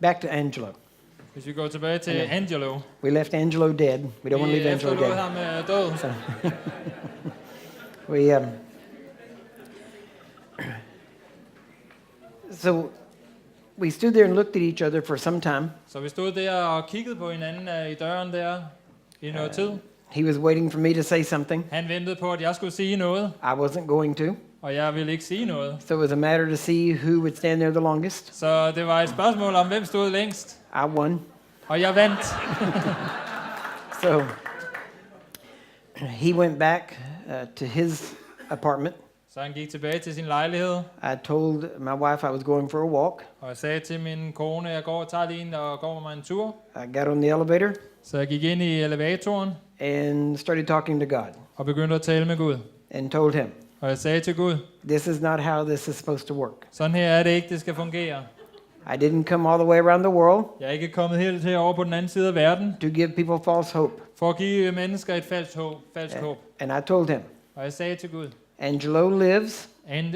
back to Angelo. Hvis vi går tilbage til Angelo. We left Angelo dead. We don't want to leave Angelo efterlod dead. ham død. So, we so we stood there and looked at each other for some time. Så vi stod der og kiggede på hinanden i døren der i noget tid. He was waiting for me to say something. Han ventede på, at jeg skulle sige noget, I wasn't going to. og jeg ville ikke sige noget. So it was a matter to see who would stand there the longest. Så det var et spørgsmål om, hvem stod længst. I won. Og jeg vandt. So he went back to his apartment. Så han gik tilbage til sin lejlighed. I told my wife I was going for a walk. Og jeg sagde til min kone, at jeg tager lige ind og går med mig en tur. I got on the elevator Så jeg gik ind i elevatoren and started talking to God og begyndte at tale med Gud. and told him, Og jeg sagde til Gud, this is not how this is supposed to work. sådan her er det ikke, det skal fungere. I didn't come all the way around the world Jeg er ikke kommet helt til over på den anden side af verden to give people false hope. for at give mennesker et falsk håb. And I told him, Og jeg sagde til Gud, Angelo lives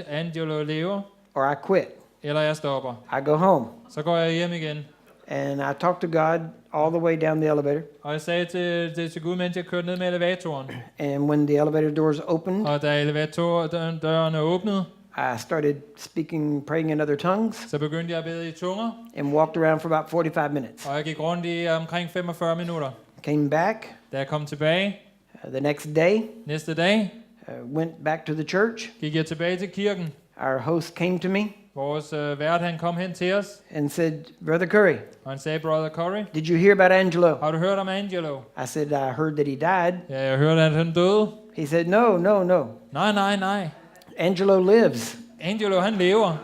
Angelo lever, or I quit. eller jeg stopper. I go home. Så går jeg hjem igen. And I talked to God all the way down the elevator. Og jeg sagde til Gud, mens jeg kørte ned med elevatoren. And when the elevator doors opened, Og da elevatoren åbnede, I started speaking, praying in other tongues, så begyndte jeg at bede i tunger. and walked around for about 45 minutes. Og jeg gik rundt i omkring 45 minutter. Came back Da jeg kom tilbage the next day, næste dag, went back to the church. gik jeg tilbage til kirken. Our host came to me Vores vært, han kom hen til os, and said, Brother Curry, og han sagde, Brother Corey, did you hear about Angelo? har du hørt om Angelo? I said, I heard that he died. Ja, jeg hørte, at han døde. He said, no. Nej. Angelo lives. Angelo, han lever.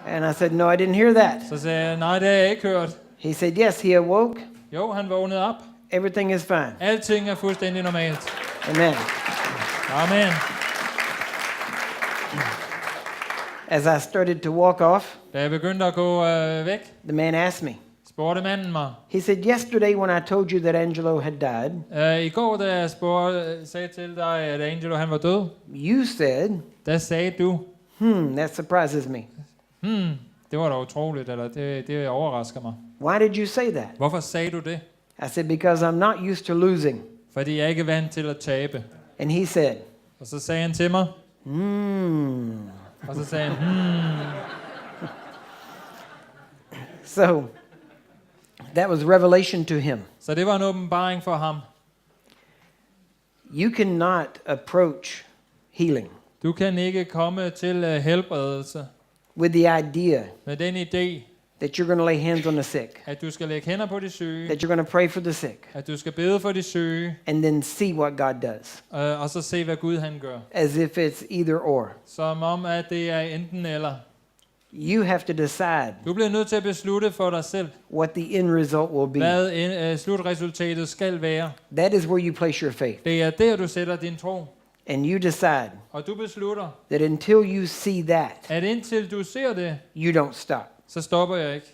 And I said, no, I didn't hear that. Så sagde jeg, nej, det har jeg ikke hørt. He said, yes, he awoke. Jo, han vågnede op. Everything is fine. Alting er fuldstændig normalt. Amen. Amen. As I started to walk off, Da jeg begyndte at gå væk, the man asked me. spurgte manden mig. He said, yesterday when I told you that Angelo had died, I går, da jeg sagde til dig, at Angelo han var død, you said, der sagde du, that surprises me. det var da utroligt, eller det overrasker mig. Why did you say that? Hvorfor sagde du det? I said, because I'm not used to losing. Fordi jeg ikke er vant til at tabe. And he said, Og så sagde han til mig, og så sagde han, So that was revelation to him. Så det var en åbenbaring for ham. You cannot approach healing Du kan ikke komme til helbredelse with the idea med den idé, that you're going to lay hands on the sick, at du skal lægge hænder på de syge, that you're going to pray for the sick, at du skal bede for de syge, and then see what God does, og så se, hvad Gud han gør. as if it's either or. Som om, at det er enten eller. You have to decide Du bliver nødt til at beslutte for dig selv, what the end result will be. hvad slutresultatet skal være. That is where you place your faith. Det er der, du sætter din tro. And you decide Og du beslutter, that until you see that, at indtil du ser det, you don't stop. så stopper jeg ikke.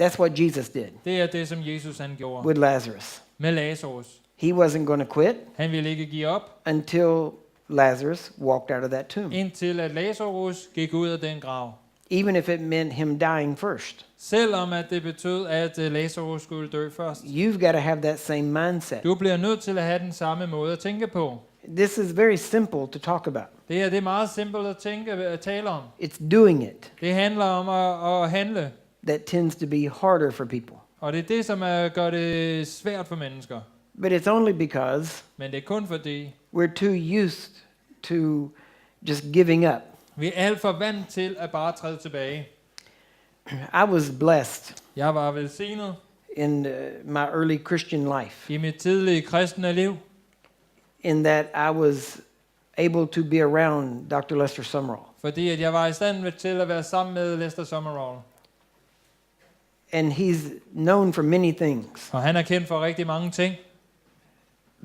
That's what Jesus did Det er det, som Jesus han gjorde with Lazarus. med Lazarus. He wasn't going to quit Han ville ikke give op, until Lazarus walked out of that tomb, indtil at Lazarus gik ud af den grav. even if it meant him dying first. Selvom at det betød, at Lazarus skulle dø først. You've got to have that same mindset. Du bliver nødt til at have den samme måde at tænke på. This is very simple to talk about. Det er meget simpelt at tale om. It's doing it Det handler om at handle. that tends to be harder for people. Og det er det, som gør det svært for mennesker. But it's only because Men det er kun fordi, we're too used to just giving up. vi er alt for vant til at bare træde tilbage. I was blessed Jeg var velsignet in my early Christian life i mit tidlige kristne liv, in that I was able to be around Dr. Lester Summerall. fordi at jeg var i stand til at være sammen med Lester Summerall. And he's known for many things. Og han er kendt for rigtig mange ting.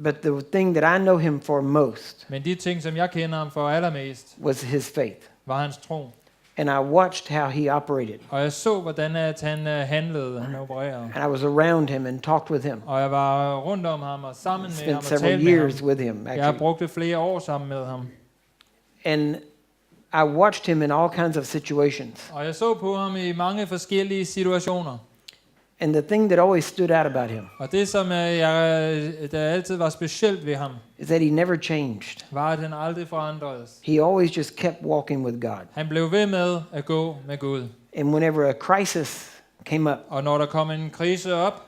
But the thing that I know him for most Men de ting, som jeg kender ham for allermest, was his faith. var hans tro. And I watched how he operated. Og jeg så, hvordan at han handlede, han opererede. And I was around him and talked with him. Og jeg var rundt om ham og sammen med ham og Spent talte several med years ham. with him, Jeg har actually. brugt flere år sammen med ham. And I watched him in all kinds of situations. Og jeg så på ham i mange forskellige situationer. And the thing that always stood out about him Og det, som der altid var specielt ved ham, is that he never changed. var, at han aldrig forandredes. He always just kept walking with God. Han blev ved med at gå med Gud. And whenever a crisis came up, Og når der kom en krise op,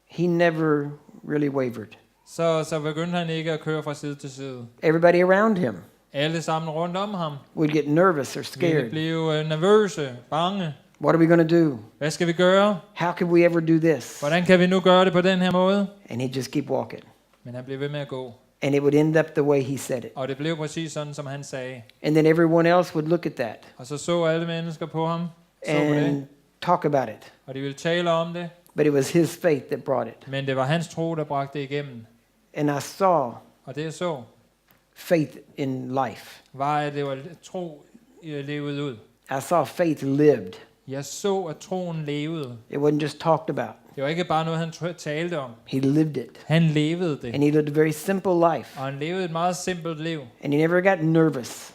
he never really wavered. så begyndte han ikke at køre fra side til side. Everybody around him Alle sammen rundt om ham would get nervous or ville scared. blive nervøse, bange. What are we going to do? Hvad skal vi gøre? How can we ever do this? Hvordan kan vi nu gøre det på den her måde? And he'd just keep walking. Men han blev ved med at gå. And it would end up the way he said it. Og det blev præcis sådan, som han sagde. And then everyone else would look at that Og så alle mennesker på ham, så på det, and talk about it. og de ville tale om det. But it was his faith that brought it. Men det var hans tro, der bragte det igennem. And I saw Og det jeg så, faith in life. var, at det var tro levet ud. I saw faith lived. Jeg så, at troen levede. It wasn't just talked about. Det var ikke bare noget, han talte om. He lived it. Han levede det. And he lived a very simple life. Og han levede et meget simpelt liv. And he never got nervous.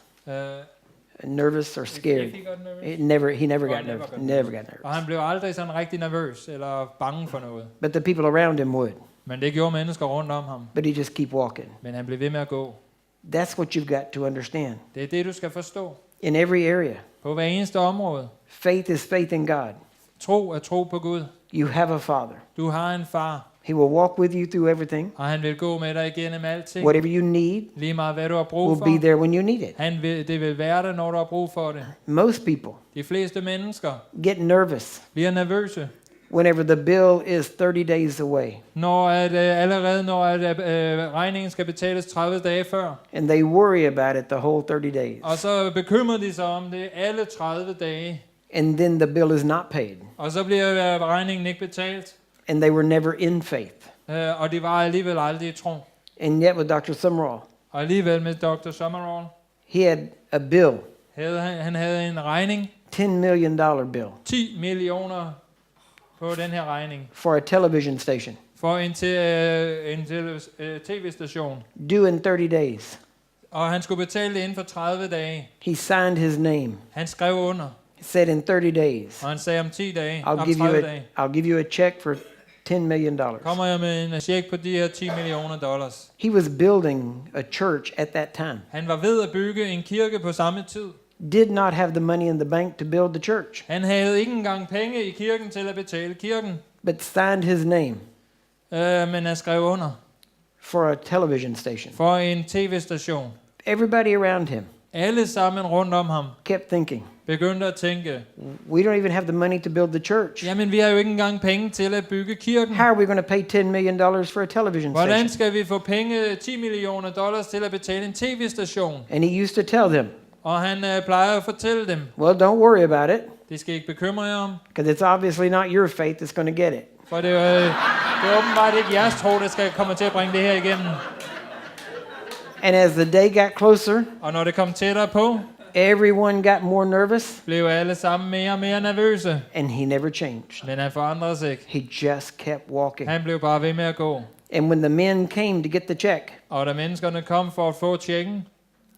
Nervous or If scared. he got nervous. He never got nervous. Never got Og nervous. han blev aldrig sådan rigtig nervøs eller bange for noget. But the people around him would. Men det gjorde mennesker rundt om ham. But he just keep walking. Men han blev ved med at gå. That's what you've got to understand. Det er det, du skal forstå. In every area, På hver eneste område. faith is faith in God. Tro er tro på Gud. You have a father. Du har en far, He will walk with you through everything. og han vil gå med dig igennem alting. Whatever you need Lige meget hvad du har brug will for. be there when you need it. Det vil være der, når du har brug for det. Most people De fleste mennesker get nervous bliver nervøse, whenever the bill is 30 days away allerede når regningen skal betales 30 dage før. and they worry about it the whole 30 days. Og så bekymrer de sig om det alle 30 dage. And then the bill is not paid. Og så bliver regningen ikke betalt. And they were never in faith. Og de var alligevel aldrig i tro. And yet with Dr. Summerall, Og alligevel med Dr. Summerall, he had a bill, han havde en regning, $10 million bill 10 millioner på den her regning, for a television station for en tv-station. due in 30 days. Og han skulle betale det inden for 30 dage. He signed his name. Han skrev under, He said in 30 days, og han sagde om 10 dage, I'll om give 30 you dage, I'll give you a check for $10 million. kommer jeg med en check på de her 10 millioner dollars. He was building a church at that time. Han var ved at bygge en kirke på samme tid. Did not have the money in the bank to build the church, Han havde ikke engang penge i kirken til at betale kirken, but signed his name men han skrev under for a television station. for en tv-station. Everybody around him Alle sammen rundt om ham kept thinking, begyndte at tænke, we don't even have the money to build the church. jamen vi har jo ikke engang penge til at bygge kirken. How are we going to pay $10 million for a television Hvordan station? skal vi få penge, 10 millioner dollars til at betale en tv-station? And he used to tell them, Og han plejer at fortælle dem, well, don't worry about it, det skal I ikke bekymre jer om, because it's obviously not your faith that's going to get it. for det er åbenbart ikke jeres tro, der skal komme til at bringe det her igennem. And as the day got closer, Og når det kom tættere på, everyone got more nervous, blev alle sammen mere og mere nervøse. and he never changed. Men han forandrede sig ikke. He just kept walking. Han blev bare ved med at gå. And when the men came to get the check, Og da menneskerne kom for at få tjekken,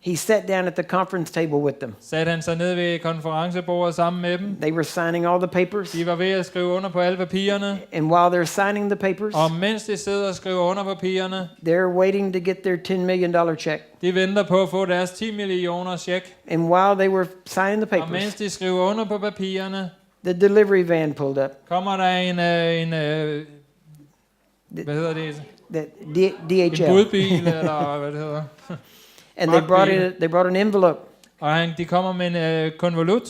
he sat down at the conference table with them. satte han sig ned ved konferencebordet sammen med dem. They were signing all the papers, De var ved at skrive under på alle papirerne. and while they're signing the papers, Og mens de sidder og skriver under papirerne, they're waiting to get their $10 million check. de venter på at få deres 10 millioner check. And while they were signing the Og mens papers, de skriver under på papirerne, the delivery van pulled up. kommer der en hvad hedder det? The En DHL, budbil, eller hvad det hedder. and they brought an envelope, Og de kommer med en konvolut,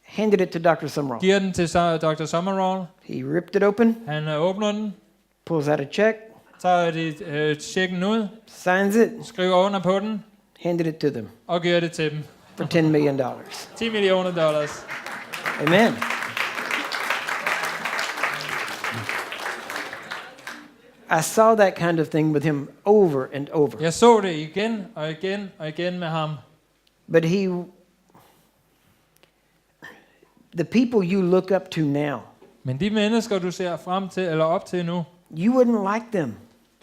handed it to Dr. Summerall. giver den til Dr. Summerall. He ripped it open, Han åbner den, pulls out a check, tager de checken ud, signs it, skriver under på den, handed it to them og giver det til dem. for $10 million. 10 millioner dollars. Amen. I saw that kind of thing with him over and over. Jeg så det igen og igen og igen med ham. But the people you look up to now, Men de mennesker, du ser frem til eller op til nu, you wouldn't like them.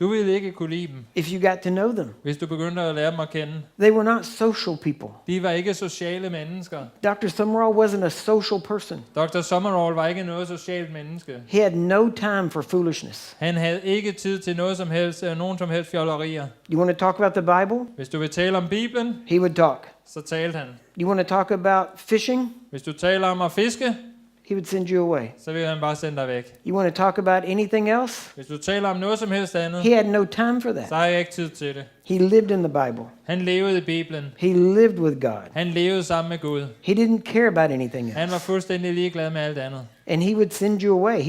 Du ville ikke kunne lide dem, if you got to know them. hvis du begyndte at lære dem at kende. They were not social people. De var ikke sociale mennesker. Dr. Summerall wasn't a social person. Dr. Summerall var ikke noget socialt menneske. He had no time for foolishness. Han havde ikke tid til noget som helst, nogen som helst fjollerier. You want to talk about the Bible? Hvis du vil tale om Bibelen, He would talk. så talte han. You want to talk about fishing? Hvis du taler om at fiske, He would send you away. så vil han bare sende dig væk. You want to talk about anything else? Hvis du taler om noget som helst andet, He had no time for så that. har jeg ikke tid til det. He lived in the Bible. Han levede i Bibelen. He lived with God. Han levede sammen med Gud. He didn't care about anything Han var else. fuldstændig ligeglad med alt andet. And he would send you away.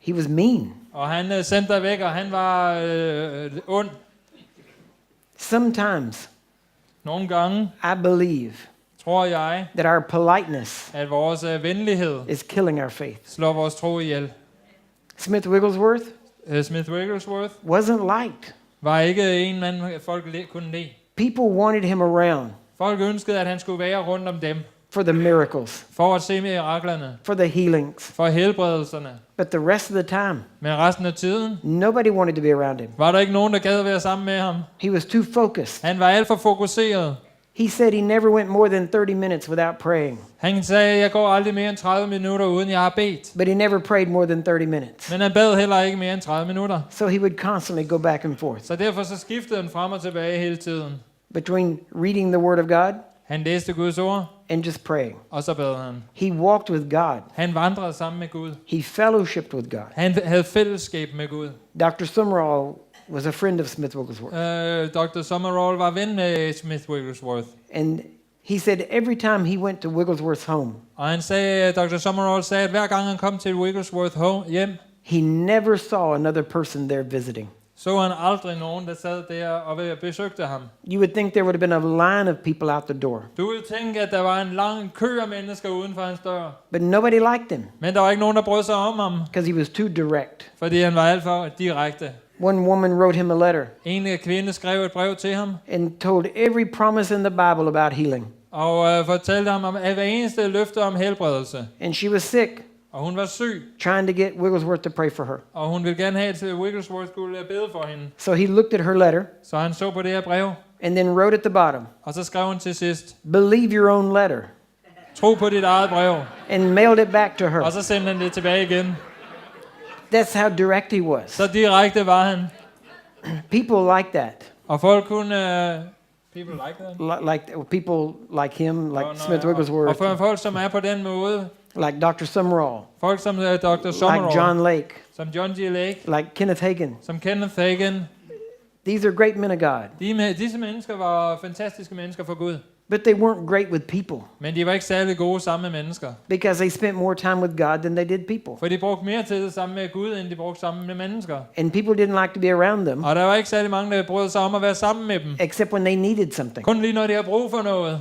He was mean. Og han sendte dig væk, og han var ond. Sometimes Nogle gange I believe tror jeg, that our politeness at vores venlighed is killing our faith. slår vores tro ihjel. Smith Wigglesworth Smith Wigglesworth wasn't liked. var ikke en mand, folk kunne lide. People wanted him around Folk ønskede, at han skulle være rundt om dem, for the miracles, for at se miraklerne, for the healings. for helbredelserne. But the rest of the time, Men resten af tiden nobody wanted to be around him. var der ikke nogen, der gad at være sammen med ham. He was too focused. Han var alt for fokuseret. He said he never went more than 30 minutes without praying. Han sagde, jeg går aldrig mere end 30 minutter, uden jeg har bedt. But he never prayed more than 30 minutes. Men han bad heller ikke mere end 30 minutter. So he would constantly go back and forth Så derfor så skiftede han frem og tilbage hele tiden. between reading the Word of God Han læste Guds ord, and just praying. og så bad han. He walked with God. Han vandrede sammen med Gud. He fellowshipped with God. Han havde fællesskab med Gud. Dr. Summerall was a friend of Smith Wigglesworth. Dr. Summerall var ven med Smith Wigglesworth. And he said every time he went to Wigglesworth's home, Og han sagde, Dr. Summerall sagde, at hver gang han kom til Wigglesworth hjem, he never saw another person there visiting. så han aldrig nogen, der sad der og besøgte ham. You would think there would have been a line of people out the door, Du ville tænke, at der var en lang kø af mennesker uden for hans dør. but nobody liked him Men der var ikke nogen, der brød sig om ham, because he was too direct. fordi han var alt for direkte. One woman wrote him a letter En kvinde skrev et brev til ham, and told every promise in the Bible about healing. og fortalte ham om hver eneste løfte om helbredelse. And she was sick, Og hun var syg, trying to get Wigglesworth to pray for her. og hun ville gerne have, at Wigglesworth skulle bede for hende. So he looked at her letter Så han så på det her brev, and then wrote at the bottom, og så skrev hun til sidst, believe your own letter, tro på dit eget brev. and mailed it back to Og her. så sendte han det tilbage igen. That's how direct he was. Så direkte var han. People like that. Og folk kunne... people like that? Like people like him, like Smith Og Wigglesworth, for folk, som er på den måde, like Dr. Summerall, folk som Dr. like Summerall, John Lake, som John G. Lake, like Kenneth Hagin. som Kenneth Hagin. These are great men of God. Disse mennesker var fantastiske mennesker for Gud. But they weren't great with people Men de var ikke særlig gode sammen med mennesker. because they spent more time with God than they did people. For de brugte mere tid sammen med Gud, end de brugte sammen med mennesker. And people didn't like to be around them Og der var ikke særlig mange, der brød sig om at være sammen med dem. except when they needed something Kun lige når de har brug for noget.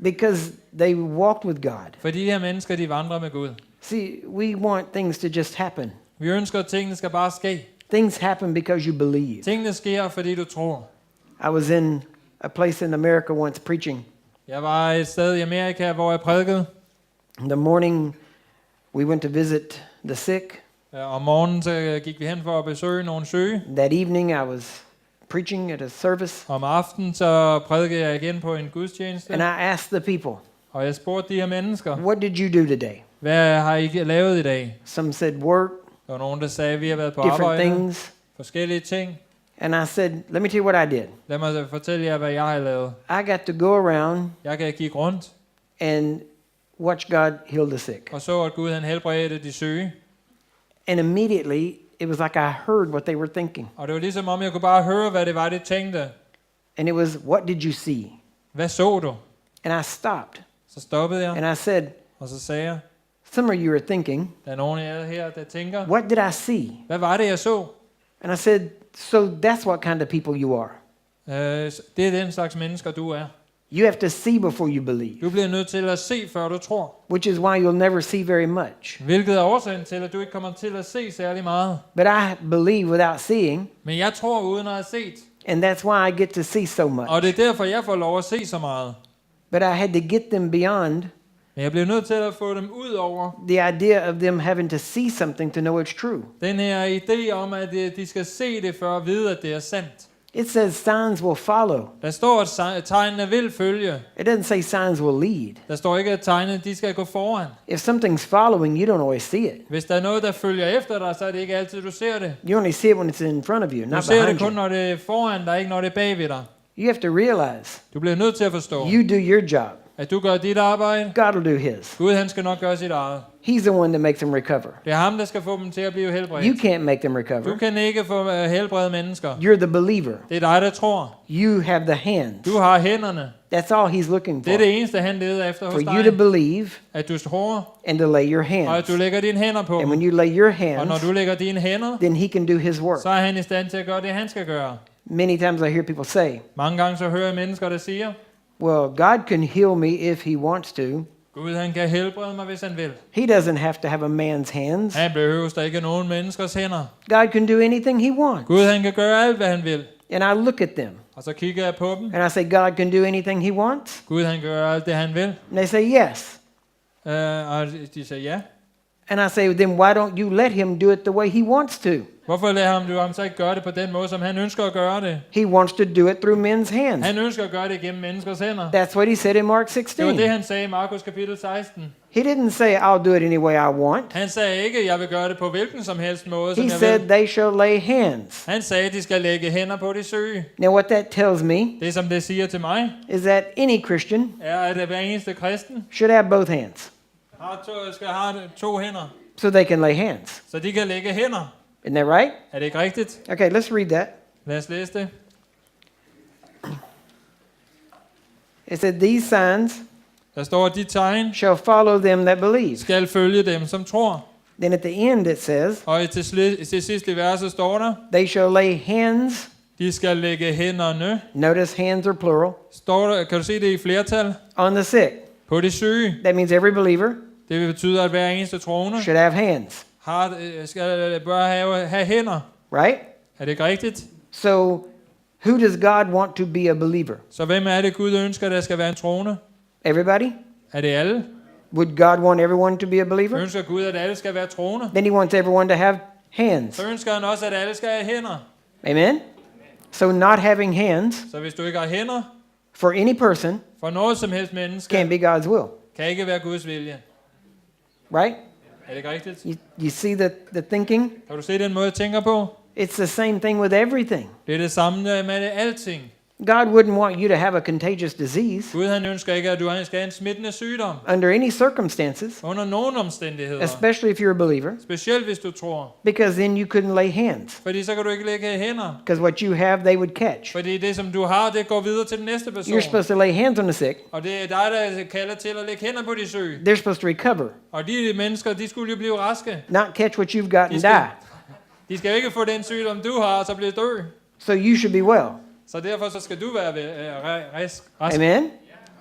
because they walked with God. For de her mennesker, de vandrer med Gud. See, we want things to just happen. Vi ønsker, at tingene skal bare ske. Things happen because you believe. Tingene sker, fordi du tror. I was in a place in America once preaching. Jeg var et sted i Amerika, hvor jeg prædikede. In the morning, we went to visit the sick. Om morgenen så gik vi hen for at besøge nogle syge. That evening, I was preaching at a service, Om aftenen så prædikede jeg igen på en gudstjeneste. and I asked the people, Og jeg spurgte de her mennesker, what did you do today? hvad har I lavet i dag? Some said work, Der var nogen, der sagde, at vi har været på different arbejde. things. Forskellige ting. And I said, let me tell you what I did. Lad mig fortælle jer, hvad jeg har lavet. I got to go around Jeg kan kigge rundt and watch God heal the sick. og så, at Gud han helbredte de syge. And immediately, it was like I heard what they were thinking. Og det var ligesom om, jeg kunne bare høre, hvad det var, de tænkte. And it was, what did you see? Hvad så du? And I stopped. Så stoppede jeg, And I said, og så sagde jeg, some of you are thinking, der er nogen af jer her, der tænker, what did I see? hvad var det, jeg så? And I said, so that's what kind of people you are. Det er den slags mennesker, du er. You have to see before you believe, Du bliver nødt til at se, før du tror. which is why you'll never see very much. Hvilket er årsagen til, at du ikke kommer til at se særlig meget. But I believe without seeing, Men jeg tror uden at have set. and that's why I get to see so much. Og det er derfor, jeg får lov at se så meget. But I had to get them beyond Men jeg bliver nødt til at få dem ud over the idea of them having to see something to know it's true. den her idé om, at de skal se det for at vide, at det er sandt. It says signs will follow. Der står, at tegnene vil følge. It doesn't say signs will lead. Der står ikke, at tegnene de skal gå foran. If something's following, you don't always see it. Hvis der er noget, der følger efter dig, så er det ikke altid, du ser det. You only see it when it's in front of you, Du not ser det behind kun, you. når det er foran dig, ikke når det er bagved dig. You have to realize Du bliver nødt til at forstå, you do your job. at du gør dit arbejde. God will do his. Gud, han skal nok gøre sit eget. He's the one that makes them recover. Det er ham, der skal få dem til at blive You helbredt. can't make them Du recover. kan ikke få helbrede mennesker. You're the believer. Det er dig, der tror. You have the hands. Du har hænderne. That's all he's looking Det er for. det eneste, han leder efter hos For you to dig. believe At du tror, and to lay your og at hands. du lægger dine hænder på And dem. when you lay your Og når hands, du lægger dine hænder, then he can do his work. så er han i stand til at gøre det, han skal gøre. Many times I hear people say, Mange gange så hører jeg mennesker, der siger, well, God can heal me if he wants to. Gud, han kan helbrede mig, hvis han vil. He doesn't have to have a man's hands. Han behøver der ikke nogen menneskers hænder. God can do anything he wants. Gud, han kan gøre alt, hvad han vil. And I look at them Og så kigger jeg på dem. and I say, God can do anything he wants. Gud, han gør alt det, han vil. And they say, yes. Og de siger ja. And I say, then why don't you let him do it the way he wants to? Hvorfor lader du ham så ikke gøre det på den måde, som han ønsker at gøre det? He wants to do it through men's hands. Han ønsker at gøre det gennem menneskers hænder. That's what he said in Mark Det var det, 16. han sagde i Markus kapitel 16. He didn't say, I'll do it any way I want. Han sagde ikke, jeg vil gøre det på hvilken som helst måde, som He jeg said vil. they shall lay hands. Han sagde, de skal lægge hænder på de syge. Now what that tells me Det, som det siger til mig, is that any Christian er, at hver eneste kristen should have both hands skal have to hænder, so they can lay hands. så de kan lægge hænder. Isn't that right? Er det ikke rigtigt? Okay, let's read that. Lad os læse det. It said, these signs Der står, at de tegn shall follow them that believe. skal følge dem, som tror. Then at the end it says, Og til sidst i verset står der, they shall lay hands. de skal lægge hænderne. Notice hands are plural. Står der, kan du se det i flertal? On the sick. På de syge. That means every believer Det betyder, at hver eneste troende should have hands, bør have hænder. right? Er det ikke rigtigt? So who does God want to be a believer? Så hvem er det, Gud ønsker, der skal være en troende? Everybody? Er det alle? Would God want everyone to be a believer? Ønsker Gud, at alle skal være troende? Then he wants everyone to have hands. Så ønsker han også, at alle skal have hænder. Amen? So not having hands Så hvis du ikke har hænder, for any person for noget som helst menneske, can't be God's will, kan ikke være Guds vilje. right? Er det ikke rigtigt? You see the thinking? Kan du se den måde, jeg tænker på? It's the same thing with everything. Det er det samme med alting. God wouldn't want you to have a contagious disease Gud, han ønsker ikke, at du skal have en smittende sygdom. under any circumstances, Under nogen omstændigheder. especially if you're a believer, Specielt hvis du tror. because then you couldn't lay hands. Fordi så kan du ikke lægge hænder. Because what you have, they would catch. Fordi det, som du har, det går videre til den næste person. You're supposed to lay hands on the sick. Og det er dig, der kalder til at lægge hænder på de syge. They're supposed to recover, Og de mennesker, de skulle jo blive raske. not catch what you've got and skal- die. De skal ikke få den sygdom, du har, og så blive dø. So you should be well. Så derfor så skal du være rask. Amen?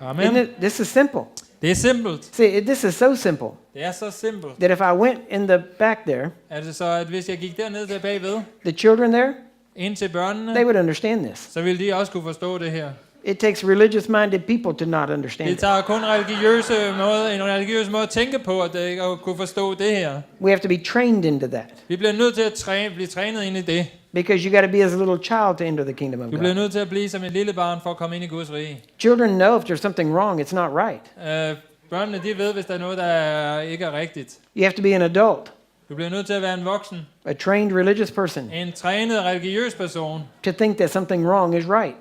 Isn't Amen. it? This is simple. Det er simpelt. See, this is so simple Det er så simpelt. that if I went in the back there, Altså så, at hvis jeg gik derned til bagved, the children there, ind til børnene, they would understand this. så ville de også kunne forstå det her. It takes religious-minded people to not understand Det it. tager kun en religiøs måde at tænke på, at kunne forstå det her. We have to be trained into that Vi bliver nødt til at blive trænet ind i det. because you got to be as a little child to enter the kingdom of Du bliver God. nødt til at blive som et lille barn for at komme ind i Guds rige. Children know if there's something wrong, it's not right. Børnene, de ved, hvis der er noget, der ikke er rigtigt. You have to be an adult, Du bliver nødt til at være en voksen, a trained religious person, en trænet religiøs person, to think that something wrong is right.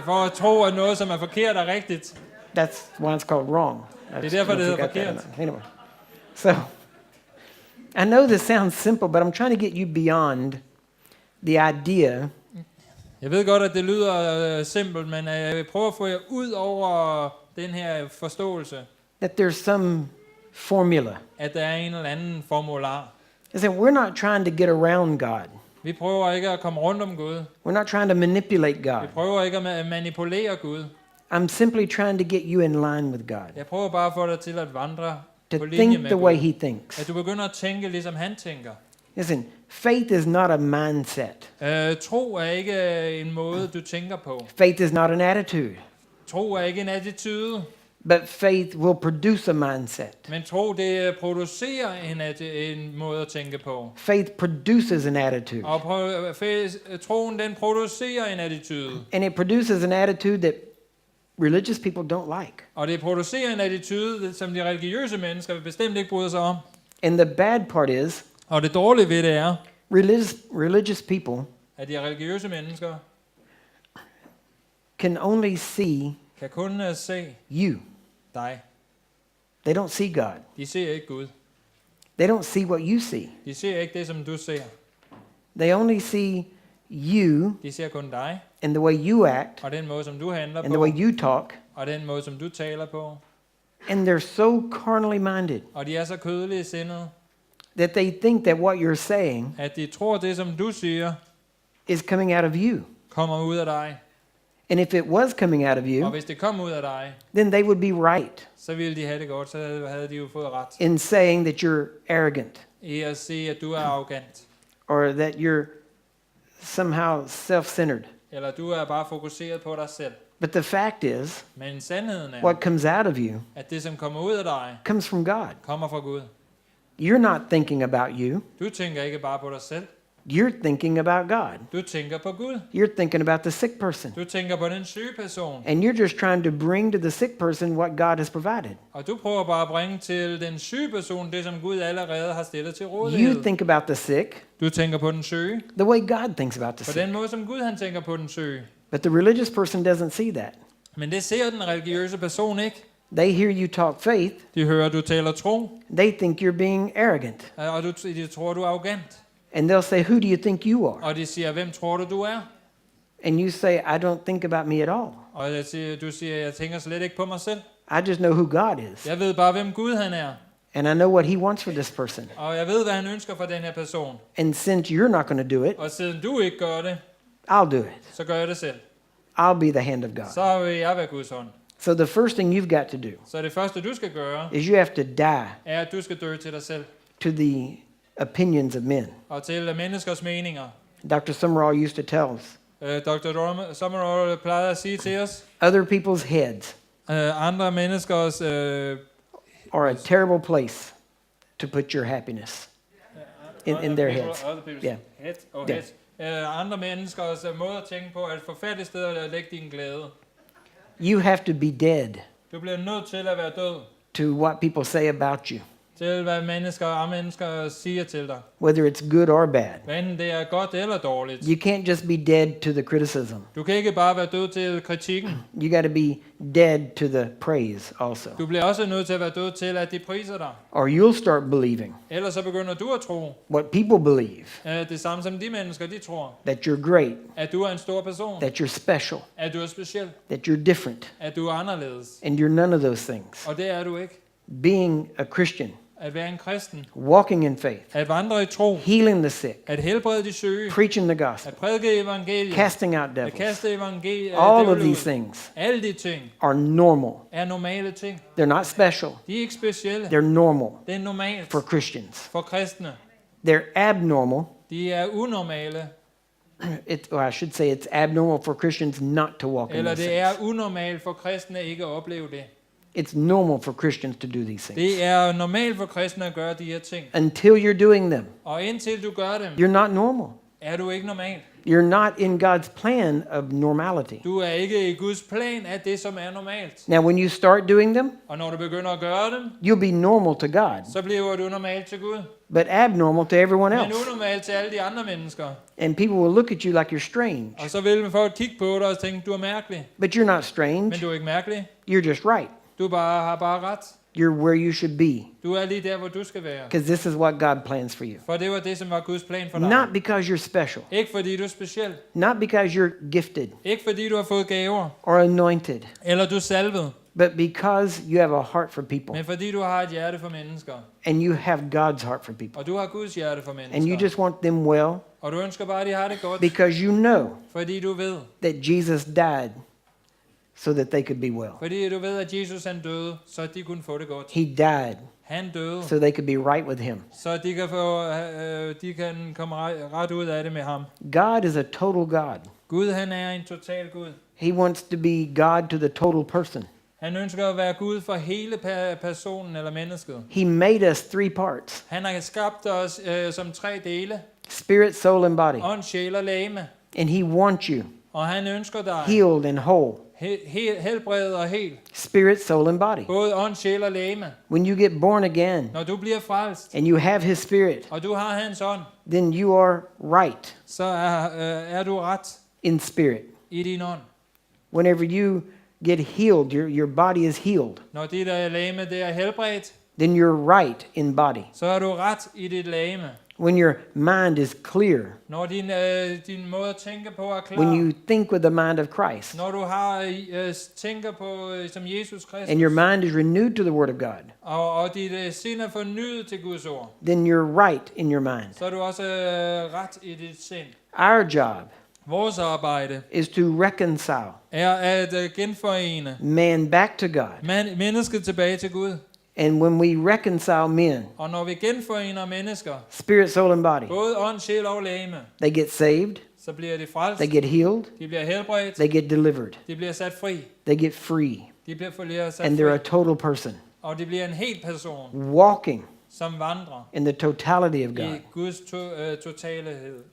for at tro, at noget, som er forkert, er rigtigt. That's why it's called wrong. I Det er just derfor, don't know det if you hedder got that or forkert. not. Anyway, so I know this sounds simple, but I'm trying to get you beyond the idea Jeg ved godt, at det lyder simpelt, men jeg vil prøve at få jer ud over den her forståelse, that there's some formula. at der er en eller anden formular. I said, we're not trying to get around God. Vi prøver ikke at komme rundt om Gud. We're not trying to manipulate Vi God. prøver ikke at manipulere Gud. I'm simply trying to get you in line with God, Jeg prøver bare at få dig til at vandre to på linje think med the way Gud. He thinks. At du begynder at tænke, ligesom han tænker. Listen, faith is not a mindset. Tro er ikke en måde, du tænker på. Faith is not an attitude. Tro er ikke en attitude. But faith will produce a mindset. Men tro, det producerer en måde at tænke på. Faith produces an attitude. Og troen, den producerer en attitude. And it produces an attitude that religious people don't like. Og det producerer en attitude, som de religiøse mennesker bestemt ikke bryder sig om. And the bad part is, Og det dårlige ved det er, religious people at de religiøse mennesker can only see kan kun se you. dig. They don't see God. De ser ikke Gud. They don't see what you see. De ser ikke det, som du ser. They only see you De ser kun dig, and the way you act og den måde, som du handler and the på, way you talk. og den måde, som du taler på. And they're so carnally minded Og de er så kødelige sindede, that they think that what you're saying at de tror, det, som du siger, is coming out of you. kommer ud af dig. And if it was coming out of Og you, hvis det kom ud af dig, then they would be right så ville de have det godt, så havde de jo fået ret. in saying that you're arrogant I at sige, at du er arrogant, or that you're somehow self-centered. eller du er bare fokuseret på dig selv. But the fact is, Men sandheden er, what comes out of you at det, som kommer ud af dig, comes from God. kommer fra Gud. You're not thinking about you. Du tænker ikke bare på dig selv. You're thinking about God. Du tænker på Gud. You're thinking about the sick person. Du tænker på den syge person. And you're just trying to bring to the sick person what God has provided. Og du prøver bare at bringe til den syge person det, som Gud allerede har stillet til rådighed. You think about the sick Du tænker på den syge. the way God thinks about the På sick. den måde, som Gud han tænker på den syge. But the religious person doesn't see that. Men det ser den religiøse person ikke. They hear you talk faith. De hører, du taler tro. They think you're being arrogant. Og de tror, du er arrogant. And they'll say, who do you think you are? Og de siger, hvem tror du er? And you say, I don't think about me at all. Og du siger, jeg tænker slet ikke på mig selv. I just know who God is. Jeg ved bare, hvem Gud han er. And I know what he wants for this person. Og jeg ved, hvad han ønsker for den her person. And since you're not going to do it, Og siden du ikke gør det, I'll do it. så gør jeg det selv. I'll be the hand of God. Så vil jeg være Guds hånd. So the first thing you've got to do Så det første, du skal gøre, is you have to die er, at du skal dø til dig selv. to the opinions of men. Og til menneskers meninger. Dr. Summerall used to tell us, Dr. Summerall plejede at sige til os, other people's heads andre menneskers are a terrible place to put your happiness in their heads. Yeah. Head og Yeah. head. Andre menneskers måde at tænke på, er et forfærdeligt sted at lægge din glæde. You have to be dead Du bliver nødt til at være død to what people say about you, til, hvad andre mennesker siger til dig. whether it's good or bad. Hvad enten det er godt eller dårligt. You can't just be dead to the criticism. Du kan ikke bare være død til kritikken. You got to be dead to the praise also. Du bliver også nødt til at være død til, at de priser dig. Or you'll start believing Ellers så begynder du at tro. what people believe, Det samme som de mennesker, de tror. that you're great, At du er en stor person. that you're special, At du er speciel. that you're different, At du er anderledes. and you're none of those things. Og det er du ikke. Being a Christian, At være en kristen. walking in faith, At vandre i tro. healing the sick, At helbrede de syge. preaching the gospel, At prædike evangeliet. casting out At devils, kaste evangeliet. all of these things Alle de ting are normal. er normale ting. They're not special. De er ikke specielle. They're normal Det er normalt for Christians. for kristne. They're abnormal. De er unormale. Or I should say it's abnormal for Christians not to walk in Eller these det er things. unormalt for kristne ikke at opleve det. It's normal for Christians to do these things. Det er normalt for kristne at gøre de her ting. Until you're doing them, Og indtil du gør dem, you're not normal. er du ikke normal. You're not in God's plan of normality. Du er ikke i Guds plan af det, som er normalt. Now, when you start doing them, Og når du begynder at gøre dem, you'll be normal to God, så bliver du normal til Gud. but abnormal to everyone Men else. unormal til alle de andre mennesker. And people will look at you like you're strange, Og så vil folk kigge på dig og tænke, du er mærkelig. but you're not strange. Men du er ikke mærkelig. You're just right. Du har bare ret. You're where you should be, Du er lige der, hvor du skal være. because this is what God plans for you. For det var det, som var Guds plan for dig. Not because you're special, Ikke fordi du er speciel. not because you're gifted Ikke fordi du har fået gaver. or anointed, Eller du er salvet. but because you have a heart for people, Men fordi du har et hjerte for mennesker. and you have God's heart for people, Og du har Guds hjerte for and you mennesker. just want them well, Og du ønsker bare, at de har det godt. because you know Fordi du ved. that Jesus died so that they could be well. Fordi du ved, at Jesus han døde, så de kunne få det godt. He died Han døde, so they could be right with him. så de kan komme ret ud af det med ham. God is a total God. Gud han er en total Gud. He wants to be God to the total person. Han ønsker at være Gud for hele personen eller mennesket. He made us 3 parts: Han har skabt os som 3 dele. spirit, soul, and body. Ånd, sjæl og legeme. And he wants you Og han ønsker dig healed and whole. helbredet og helt. Spirit, soul, and body. Både ånd, sjæl og legeme. When you get born again Når du bliver frelst, and you have his spirit, og du har hans ånd, then you are right så er du ret in spirit. i din ånd. Whenever you get healed, your body is healed. Når dit legeme det er helbredt, Then you're right in body. så er du ret i dit legeme. When your mind is clear, Når din måde at tænke på er klar. when you think with the mind of Christ, Når du har tænker på som Jesus Kristus. and your mind is renewed to the Word of God, Og dit sind er fornyet til Guds ord. then you're right in your mind. Så er du også ret i dit sind. Our job Vores arbejde is to reconcile er at genforene man back to God. mennesket tilbage til Gud. And when we reconcile men, Og når vi genforener mennesker, spirit, soul, and body, både ånd, sjæl og legeme, they get saved, så bliver de frelst, they get healed, de bliver helbredt, they get delivered, de bliver sat fri, they get free, de bliver sat and they're a fri, total person og de bliver en hel person, walking som vandrer in the totality of i God. Guds totalhed.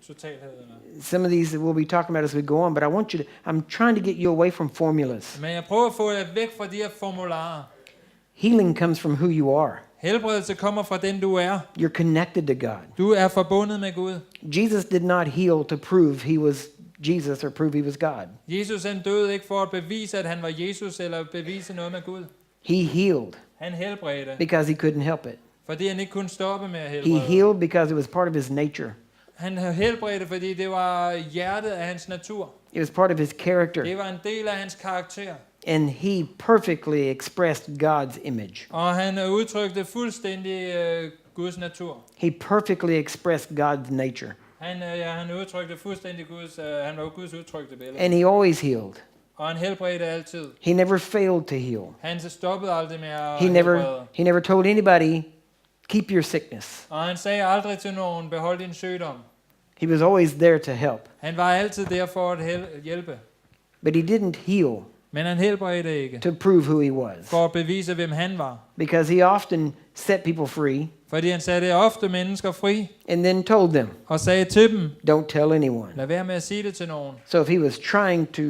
Some of these we'll be talking about as we go on, but I'm trying to get you away from formulas. Men jeg prøver at få jer væk fra de her formularer. Healing comes from who you are. Helbredelse kommer fra den du er. You're connected to God. Du er forbundet med Gud. Jesus did not heal to prove he was Jesus or prove he was God. Jesus han døde ikke for at bevise at han var Jesus eller bevise noget med Gud. He healed Han helbredte, because he couldn't help it. fordi han ikke kunne stoppe med at He helbrede. healed because it was part of his nature. Han helbredte, fordi det var hjertet af hans natur. It was part of his character. Det var en del af hans karakter. And he perfectly expressed God's image. Og han udtrykte fuldstændig Guds natur. He perfectly expressed God's nature. Han udtrykte fuldstændig han var Guds udtrykte billede. And he always healed. Og han helbredte altid. He never failed to heal. Han stoppede aldrig med at He helbrede. never told anybody, keep your sickness. Og han sagde aldrig til nogen, behold din sygdom. He was always there to help. Han var altid der for at hjælpe. But he didn't heal Men han helbredte ikke. to prove who he was. For at bevise, hvem han var. Because he often set people free Fordi han satte ofte mennesker fri. and then told them, Og sagde til dem, don't tell anyone. lad være med at sige det til nogen. So if he was trying to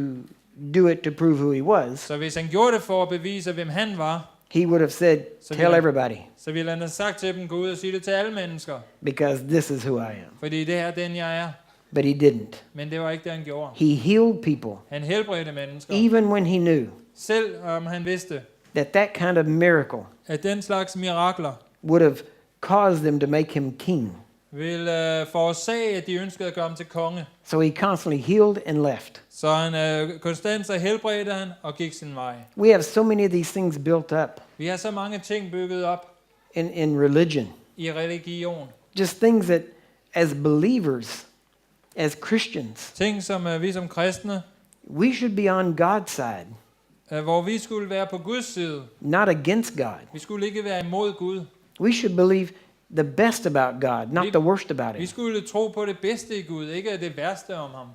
do it to prove who he was, Så hvis han gjorde det for at bevise, hvem han var, he would have said, tell everybody, så ville han have sagt til dem, gå ud og sige det til alle mennesker. because this is who I am. Fordi det er den, jeg er. But he didn't. Men det var ikke det, han gjorde. He healed people, Han helbredte mennesker. even when he knew Selv om han vidste, that kind of miracle at den slags mirakler would have caused them to make him king. ville forårsage, at de ønskede at gøre ham til konge. So he constantly healed and left. Så han konstant så helbredte han og gik sin vej. We have so many of these things built up Vi har så mange ting bygget op in religion. i religion. Just things that, as believers, as Christians, Ting, som vi som kristne, we should be on God's side, hvor vi skulle være på Guds side. not against God. Vi skulle ikke være imod Gud. We should believe the best about God, not the worst about Vi Him. skulle tro på det bedste i Gud, ikke det værste om ham.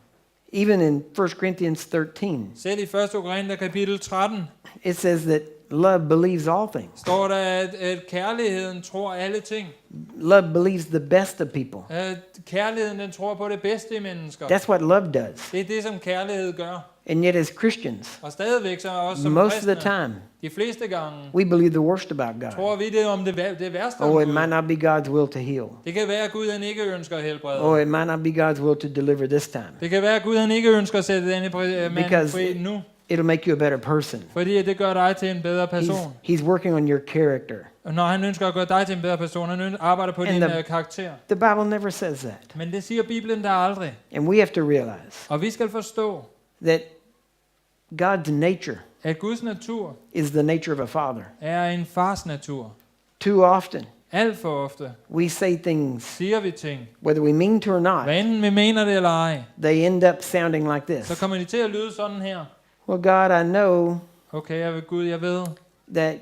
Even in 1 Corinthians 13, Selv i 1. Korinther kapitel 13 it says that love believes all things. står der, at kærligheden tror alle ting. Love believes the best of people. At kærligheden den tror på det bedste i mennesker. That's what love does. Det er det, som kærlighed gør. And yet as Christians, Og stadigvæk så også som most of the kristne, time, de fleste gange, we believe the worst about God. tror vi det om det værste om Oh, it Gud. might not be God's will to heal. Det kan være, at Gud han ikke ønsker at helbrede. Oh, it might not be God's will to deliver this time. Det kan være, at Gud han ikke ønsker at sætte denne mand Because fri nu. it'll make you a better person. Fordi det gør dig til en bedre person. He's working on your character. Og når han ønsker at gøre dig til en bedre person, han arbejder på din karakter. The Bible never says that. Men det siger Bibelen der aldrig. And we have to realize Og vi skal forstå, that God's nature at Guds natur is the nature of a father. er en fars natur. Too often, Alt for ofte we say things, siger vi ting. whether we mean to or Hvad not, enten vi mener det eller ej, they end up sounding like så this. kommer de til at lyde sådan her. Well, God, I know Okay, Gud, jeg ved, that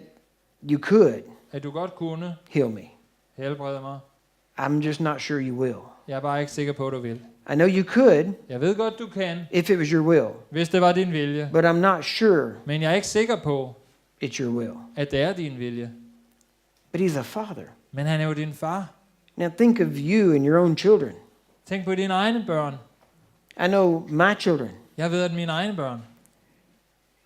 you could at du godt kunne heal me. helbrede mig. I'm just not sure you will. Jeg er bare ikke sikker på, at du vil. I know you could Jeg ved godt, du kan, if it was your will, hvis det var din vilje. but I'm not sure Men jeg er ikke sikker på, it's your will. at det er din vilje. But he's a father. Men han er jo din far. Now think of you and your own children. Tænk på dine egne børn. I know my children. Jeg ved, at mine egne børn,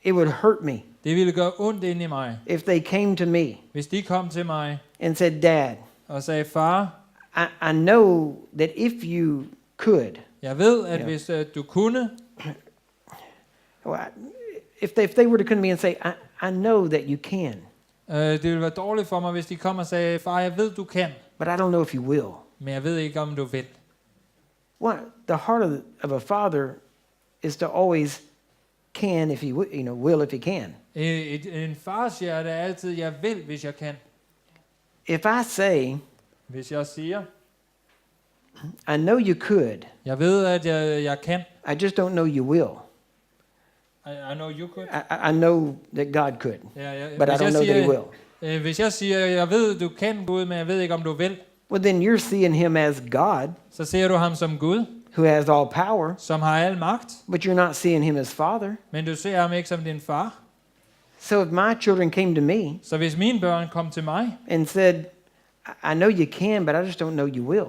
It would hurt me det ville gøre ondt ind i mig, if they came to me hvis de kom til mig and said, Dad, og sagde, far, I know that if you could, jeg ved, at Ja. hvis du kunne, if they were to come to me and say, I know that you can, det ville være dårligt for mig, hvis de kom og sagde, far, jeg ved, du kan, but I don't know if you will. men jeg ved ikke, om du vil. What the heart of a father is to always can if he will if he can. En fars hjerte er altid, jeg vil, hvis jeg kan. If I say, Hvis jeg siger, I know you could, jeg ved, at jeg kan. I just don't know you will. I know you could. I know that God could, but I don't know that he will. Hvis jeg siger, jeg ved, du kan Gud, men jeg ved ikke, om du vil, Well, then you're seeing him as God, så ser du ham som Gud, who has all power, som har al magt, but you're not seeing him as Father. men du ser ham ikke som din far. So if my children came to me Så hvis mine børn kom til mig, and said, I know you can, but I just don't know you will,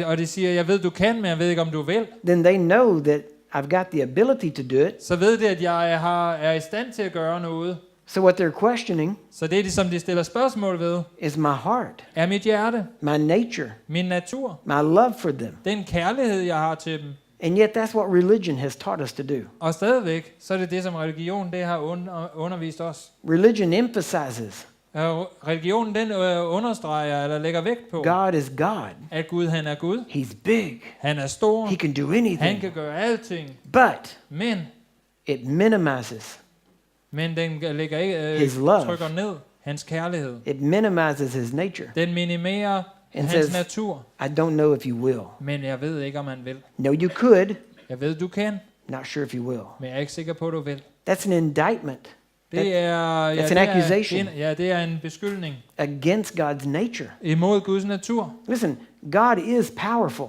og de siger, jeg ved, du kan, men jeg ved ikke, om du vil, then they know that I've got the ability to do it. så ved de, at jeg er i stand til at gøre noget. So what they're questioning Så det, som de stiller spørgsmål ved, is my heart, er mit hjerte, my nature, min natur, my love for them. den kærlighed, jeg har til dem. And yet that's what religion has taught us to do. Og stadigvæk, så er det det, som religion det har undervist os. Religion emphasizes Religionen den understreger eller lægger vægt på, God is God. at Gud han er Gud. He's big. Han er stor. He can do Han anything. kan gøre alting. But Men it minimizes den lægger ikke His love. trykker ned hans kærlighed. It minimizes his nature. Den minimerer And hans says, natur. I don't know if you will. Men jeg ved ikke, om han vil. No, you could. Jeg ved, du kan, Not sure if you will. men jeg er ikke sikker på, at du vil. That's an indictment Det er, That's an accusation. Det er en beskyldning against God's nature. imod Guds natur. Listen, God is powerful,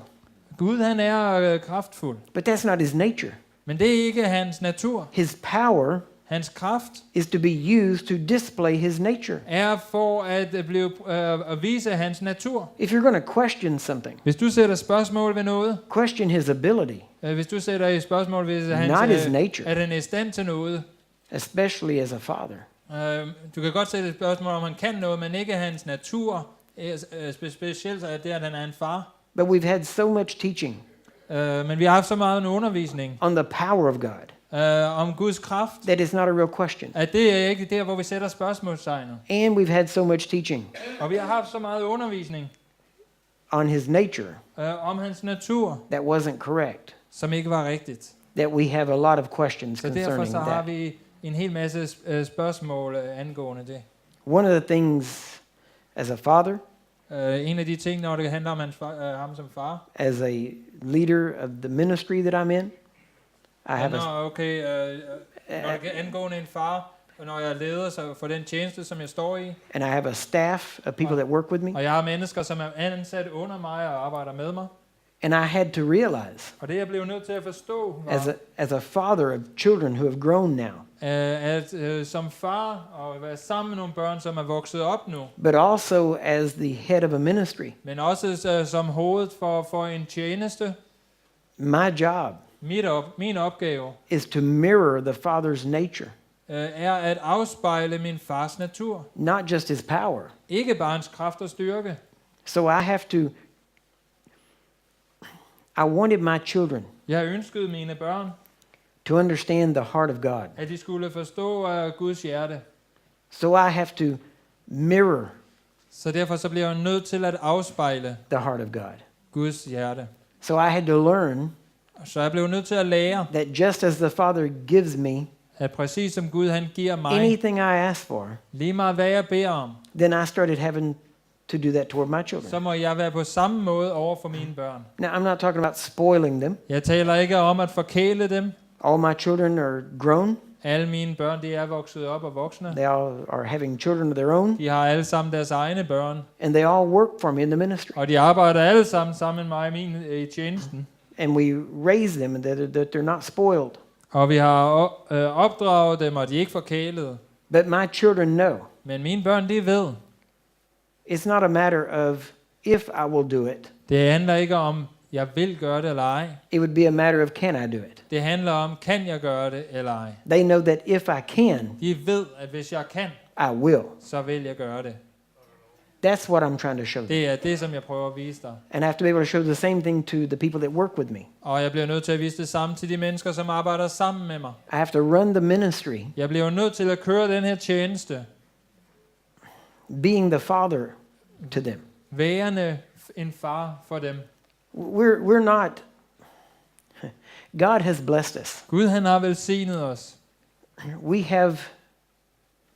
Gud han er kraftfuld, but that's not his nature. men det er ikke hans natur. His power Hans kraft is to be used to display his nature. er for at vise hans natur. If you're going to question something, Hvis du sætter spørgsmål ved noget, question his ability, hvis du sætter i spørgsmål ved Not his nature. at han er i stand til noget, especially as a father. du kan godt sætte et spørgsmål, om han kan noget, men ikke hans natur, specielt er det, at han er en far. But we've had so much teaching Men vi har haft så meget en undervisning on the power of God om Guds kraft, that is not a real question. at det er ikke der, hvor vi sætter spørgsmålstegnet. And we've had so much teaching Og vi har haft så meget undervisning on his nature om hans natur, that wasn't correct, som ikke var rigtigt. that we have a lot of questions Så derfor concerning så har that. vi en hel masse spørgsmål angående det. One of the things as a father, En af de ting, når det handler om ham som far, as a leader of the ministry that I'm in, I have når det angående en far, og når jeg er leder for den tjeneste, som jeg står i, and I have a staff of people that work with me, og jeg har mennesker, som er ansat under mig og arbejder med mig, and I had to realize og det jeg blev nødt til at forstå, as a father of children who have grown now, at som far og være sammen med nogle børn, som er vokset op nu, but also as the head of a ministry, men også som hoved for en tjeneste, my job min opgave is to mirror the Father's nature, er at afspejle min fars natur. not just his power. Ikke bare hans kraft og styrke. So I wanted my children Jeg ønskede mine børn, to understand the heart of God. at de skulle forstå Guds hjerte. So I have to mirror Så derfor så bliver jeg nødt til at afspejle the heart of God. Guds hjerte. So I had to learn Så jeg blev nødt til at lære, that just as the Father gives me at præcis som Gud han giver mig, anything I ask for, lige meget hvad jeg beder om, then I started having to do that toward my så children. må jeg være på samme måde over for mine børn. Now, I'm not talking about spoiling them. Jeg taler ikke om at forkæle dem. All my children are grown. Alle mine børn, de er vokset op og voksne. They all are having children of their own, De har alle sammen deres egne børn. and they all work for me in the ministry. Og de arbejder alle sammen med mig i tjenesten. And we raise them that they're not spoiled. Og vi har opdraget dem, og de er ikke forkælede. But my children know. Men mine børn, de ved. It's not a matter of if I will do it. Det handler ikke om, jeg vil gøre det eller ej. It would be a matter of can I do it. Det handler om, kan jeg gøre det eller ej. They know that if I can, De ved, at hvis jeg kan, I will. så vil jeg gøre det. That's what I'm trying to show them. Det er det, som jeg prøver at vise dig. And I have to be able to show the same thing to the people that work with me. Og jeg bliver nødt til at vise det samme til de mennesker, som arbejder sammen med mig. I have to run the ministry, Jeg bliver nødt til at køre den her tjeneste. being the father to them. Værende en far for dem. We're not, God has blessed us. Gud, han har velsignet os. We have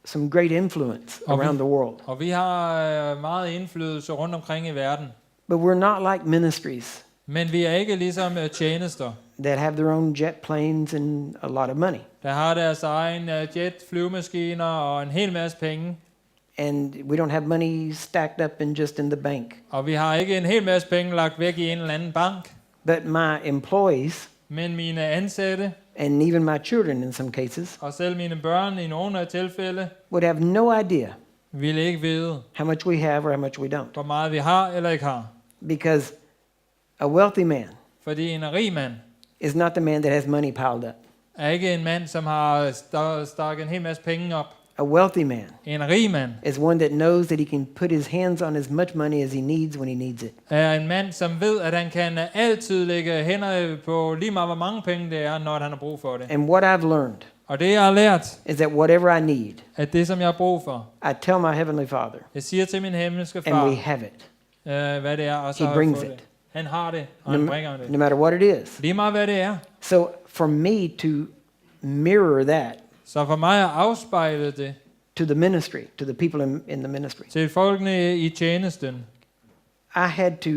some great influence around the world. Og vi har meget indflydelse rundt omkring i verden. But we're not like ministries Men vi er ikke ligesom tjenester, that have their own jet planes and a lot of money. der har deres egen jetflyvemaskiner og en hel masse penge. And we don't have money stacked up and just in the bank. Og vi har ikke en hel masse penge lagt væk i en eller anden bank. But my employees, Men mine ansatte, and even my children in some cases, og selv mine børn i nogle af tilfælde, would have no idea ville ikke vide, how much we have or how much we don't. hvor meget vi har eller ikke har. Because a wealthy man Fordi en rig mand is not the man that has money piled up. er ikke en mand, som har stakket en hel masse penge op. A wealthy man En rig mand is one that knows that he can put his hands on as much money as he needs when he needs it. er en mand, som ved, at han kan altid lægge hænder på lige meget, hvor mange penge det er, når han har brug for det. And what I've learned Og det, jeg har lært, is that whatever I need, at det, som jeg har brug for, I tell my heavenly Father, jeg siger til min himmelske and we far, have it. hvad det er, og så He har jeg brings fået it. det. Han har det, og han bringer det. No matter what it is. Lige meget, hvad det er. So for me to mirror that Så for mig at afspejle det to the ministry, to the people in the ministry, til folkene i tjenesten, I had to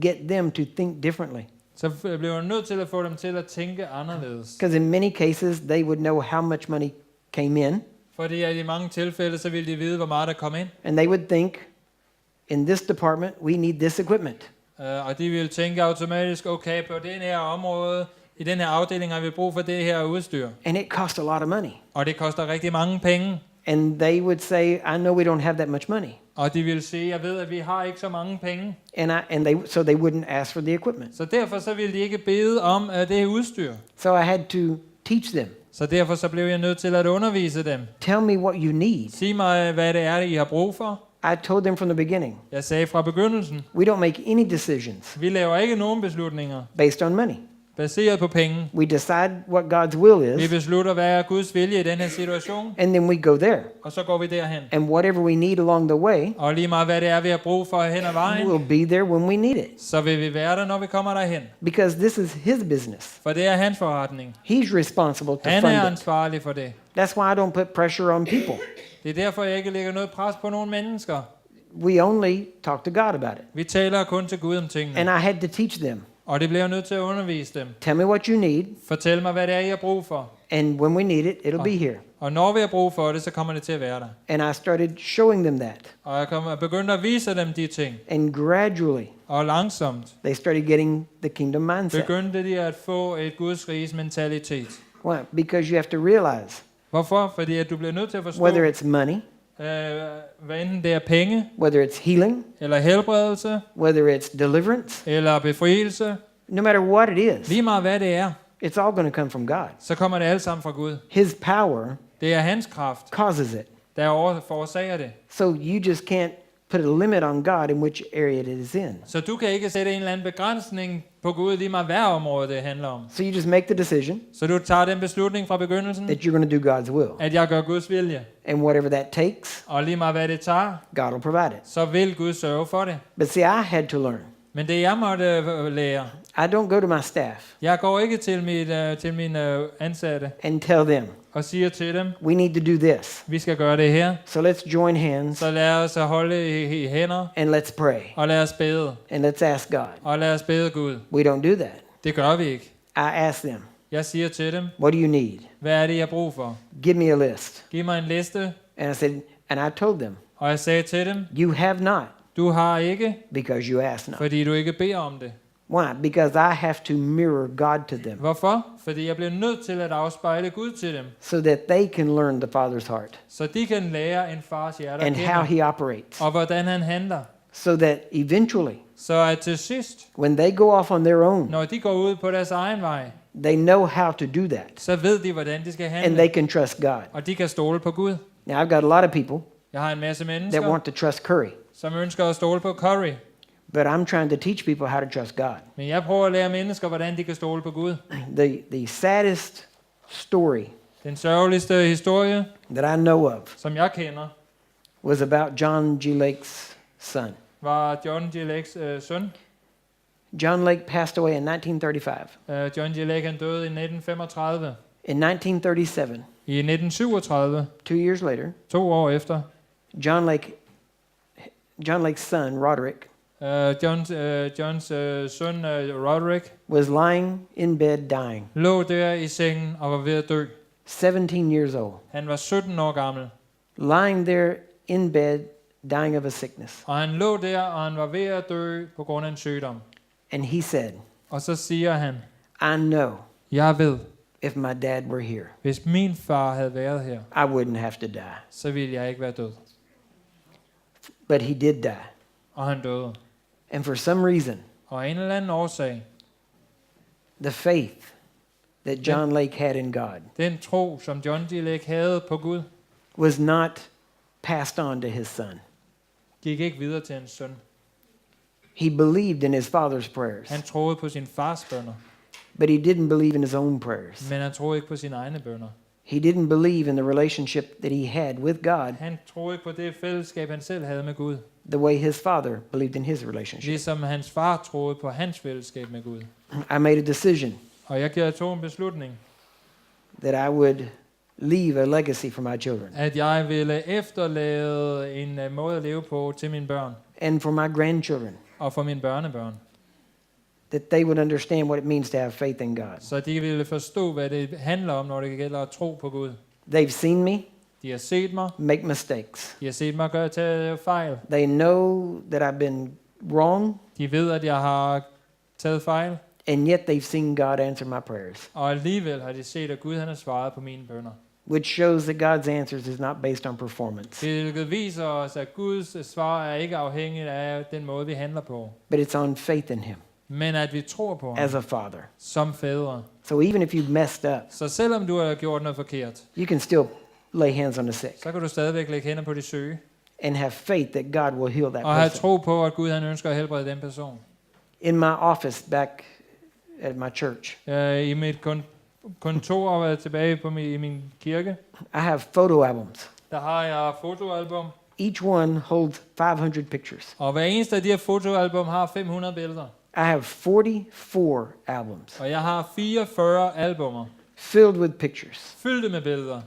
get them to think differently. så blev jeg nødt til at få dem til at tænke anderledes. Because in many cases, they would know how much money came in, Fordi at i mange tilfælde, så ville de vide, hvor meget der kom ind. and they would think, in this department, we need this equipment. Og de ville tænke automatisk, okay, på den her område, i den her afdeling har vi brug for det her udstyr. And it cost a lot of money. Og det koster rigtig mange penge. And they would say, I know we don't have that much money. Og de ville sige, jeg ved, at vi har ikke så mange penge. So they wouldn't ask for the equipment. Så derfor så ville de ikke bede om det udstyr. So I had to teach them. Så derfor så blev jeg nødt til at undervise dem. Tell me what you need. Sig mig, hvad det er, I har brug for. I told them from the beginning, Jeg sagde fra begyndelsen, we don't make any decisions vi laver ikke nogen beslutninger based on money. baseret på penge. We decide what God's will Vi is, beslutter, hvad er Guds vilje i den her situation, and then we go there. og så går vi derhen. And whatever we need along the way, Og lige meget hvad det er, vi har brug for hen ad vejen, we'll be there when we need it. så vil vi være der, når vi kommer derhen. Because this is his business. For det er hans forretning. He's responsible to Han er fund it. ansvarlig for det. That's why I don't put pressure on people. Det er derfor, jeg ikke lægger noget pres på nogle mennesker. We only talk to God about it. Vi taler kun til Gud om tingene. And I had to teach them. Og det bliver jeg nødt til at undervise dem. Tell me what you need, Fortæl mig, hvad det er, I har brug for. and when we need it, it'll be here. Og når vi har brug for det, så kommer det til at være der. And I started showing them that. Og jeg begyndte at vise dem de ting. And gradually, Og langsomt they started getting the kingdom mindset. begyndte de at få et Guds riges mentalitet. Why? Because you have to realize Hvorfor? Fordi at du bliver nødt til at forstå, whether it's money, hvad enten det er penge, whether it's healing, eller helbredelse, whether it's deliverance, eller befrielse, no matter what it is, lige meget hvad det er, it's all going to come from God. så kommer det alt sammen fra Gud. His power Det er hans kraft, causes it. der forårsager det. So you just can't put a limit on God in which area it is in. Så du kan ikke sætte en eller anden begrænsning på Gud, lige meget hvad område det handler om. So you just make the decision Så du tager den beslutning fra begyndelsen, that you're going to do God's will. at jeg gør Guds vilje. And whatever that takes, Og lige meget hvad det tager, God will provide it. så vil Gud sørge for det. But see, I had to learn. Men det jeg måtte lære, I don't go to my staff jeg går ikke til mine ansatte and tell them, og siger til dem, we need to do this. vi skal gøre det her. So let's join hands Så lad os holde i hænder, and let's pray og lad os bede. and let's ask God. Og lad os bede Gud. We don't do that. Det gør vi ikke. I ask them, Jeg siger til dem, what do you need? hvad er det, jeg har brug for? Give me a list. Giv mig en liste. And I told them, Og jeg sagde til dem, you have not du har ikke, because you ask not. fordi du ikke beder om det. Why? Because I have to mirror God to them Hvorfor? Fordi jeg bliver nødt til at afspejle Gud til dem, so that they can learn the Father's heart så de kan lære en fars hjerte at and how kende, He operates. og hvordan han handler. So that eventually, Så at til sidst, when they go off on their own, når de går ud på deres egen vej, they know how to do that så ved de, hvordan de skal and handle, they can trust God. og de kan stole på Gud. Now, I've got a lot of people Jeg har en masse that mennesker, want to trust Curry, som ønsker at stole på Curry, but I'm trying to teach people how to trust God. men jeg prøver at lære mennesker, hvordan de kan stole på Gud. The saddest story Den sørgeligste historie, that I know of som jeg kender, was about John G. Lake's son. var John G. Lakes søn. John Lake passed away in 1935. John G. Lake han døde i 1935. In 1937, I 1937, 2 years later, 2 år efter, John Lake's son, Roderick, Johns søn Roderick was lying in bed dying, lå der i sengen og var ved at dø. 17 years old, Han var 17 år gammel, lying there in bed dying of a sickness. og han lå der, og han var ved at dø på grund af en sygdom. And he said, Og så siger han, I know jeg ved, if my dad were here, hvis min far havde været her, I wouldn't have to die. så ville jeg ikke være død. But he did die. Og han døde. And for some reason, Og af en eller anden årsag, the faith that John Lake had in God den tro, som John G. Lake havde på Gud, was not passed on to his son. gik ikke videre til hans søn. He believed in his father's prayers, Han troede på sin fars bønner, but he didn't believe in his own prayers. men han troede ikke på sine egne bønner. He didn't believe in the relationship that he had with God Han troede ikke på det fællesskab, han selv havde med Gud, the way his father believed in his relationship. ligesom hans far troede på hans fællesskab med Gud. I made a decision Og jeg tog en beslutning, that I would leave a legacy for my children at jeg ville efterlade en måde at leve på til mine børn and for my grandchildren, og for mine børnebørn, that they would understand what it means to have faith in God. så de ville forstå, hvad det handler om, når det gælder at tro på Gud. They've seen me De har set mig, make mistakes. de har set mig tage fejl, They know that I've been wrong, de ved, at jeg har taget fejl, and yet they've seen God answer my prayers, og alligevel har de set, at Gud han har svaret på mine bønner. which shows that God's answers is not based on performance, Hvilket viser os, at Guds svar er ikke afhængigt af den måde, vi handler på, but it's on faith in Him men at vi tror på ham as a father. som fædre. So even if you've messed up, Så selvom du har gjort noget forkert, you can still lay hands on the sick så kan du stadigvæk lægge hænder på de syge, and have faith that God will heal that og have person. tro på, at Gud han ønsker at helbrede den person. In my office back at my church, I mit kontor og tilbage på i min kirke, I have photo albums. der har jeg fotoalbum, Each one holds 500 pictures. og hver eneste af de her fotoalbum har 500 billeder. I have 44 albums Og jeg har 44 albummer, filled with pictures fyldte med billeder,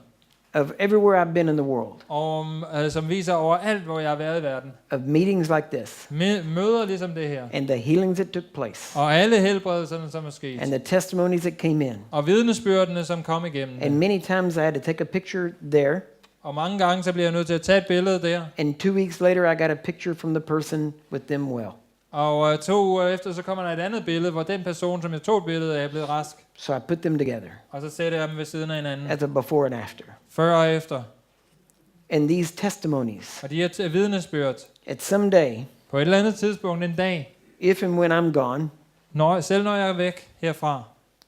of everywhere I've been in the world, som viser overalt, hvor jeg har været i verden. of meetings like this, Møder ligesom det her, and the healings that took place, og alle helbredelserne, som er sket, and the testimonies that came in. og vidnesbyrdene, som kom igennem And det. many times I had to take a picture there, Og mange gange, så bliver jeg nødt til at tage et billede der, and 2 weeks later I got a picture from the person with them well. og 2 uger efter, så kommer der et andet billede, hvor den person, som jeg tog et billede af, er blevet rask. So I put them together Og så sætter jeg dem ved siden af hinanden, as a before and after. før og efter. And these testimonies, Og de her vidnesbyrd, at some day, på et eller andet tidspunkt en dag, if and when I'm gone, selv når jeg er væk herfra,